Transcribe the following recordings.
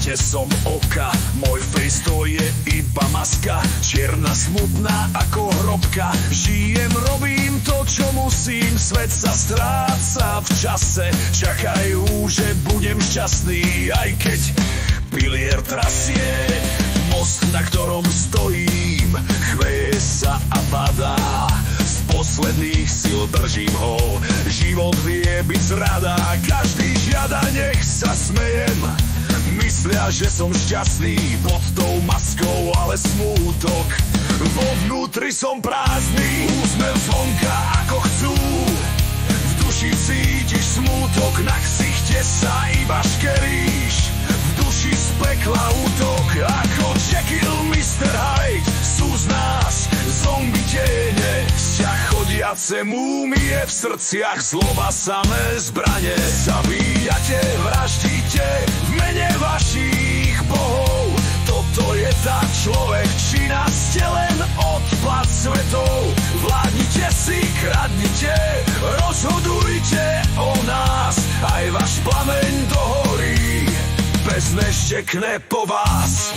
strate som oka, môj face to je iba maska, čierna smutná ako hrobka. Žijem, robím to, čo musím, svet sa stráca v čase. Čakajú, že budem šťastný, aj keď pilier trasie. Most, na ktorom stojím, chveje sa a padá. Z posledných síl držím ho, život vie byť zrada. Každý žiada, nech sa smejem, myslia, že som šťastný pod tou maskou, ale smútok vo vnútri som prázdny. Úsmev zvonka ako chcú, v duši cítiš smútok, na ksichte sa iba škeríš. V duši z pekla útok, ako Jekyll, Mr. Hyde. Sú z nás zombie tiene, vzťah chodiace múmie, v srdciach zloba samé zbrane. Zabíjate, vraždíte v mene vašich bohov. Toto je tá človečina, ste len odpad svetov. Vládnite si, kradnite, rozhodujte o nás, aj váš plameň dohorí, bezne štekne po vás.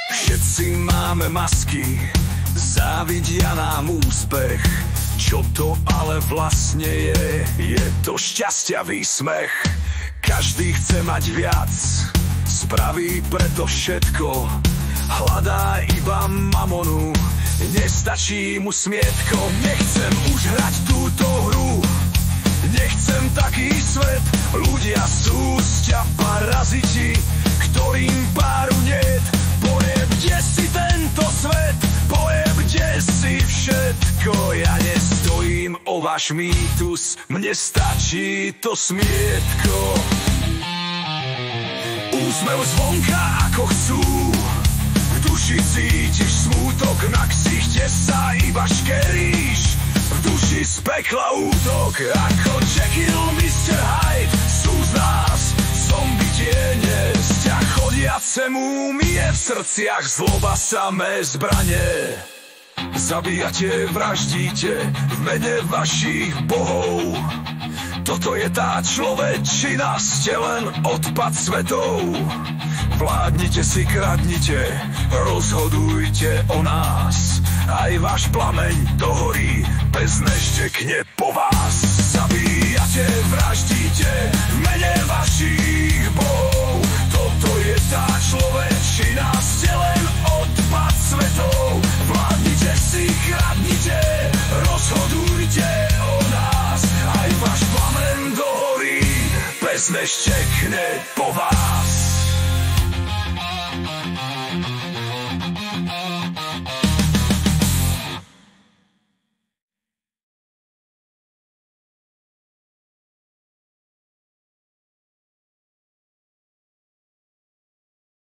Všetci máme masky, závidia nám úspech. Čo to ale vlastne je to šťastia výsmech. Každý chce mať viac, spraví preto všetko, hľadá iba mamonu, nestačí mu smietko. Nechcem už hrať túto hru, nechcem taký svet. Ľudia sú sťa paraziti, ktorým páru niet. Pojebte si tento svet, pojebte si všetko. Ja nestojím o váš mýtus, mne stačí to smietko. Úsmev zvonka ako chcú, v duši cítiš smútok, na ksichte sa iba škeríš. V duši z pekla útok, ako Jekyll, Mr. Hyde. Sú z nás zombie tiene, vzťah chodiace múmie, v srdciach zloba samé zbrane. Zabíjate, vraždíte v mene vašich bohov. Toto je tá človečina, ste len odpad svetov. Vládnite si, kradnite, rozhodujte o nás, aj váš plameň dohorí, bezne štekne po vás. Zabíjate, vraždíte v mene vašich bohov. Toto je tá človečina, ste len odpad svetov. Vládnite si, kradnite, rozhodujte o nás, aj váš plameň dohorí, bezne štekne po vás.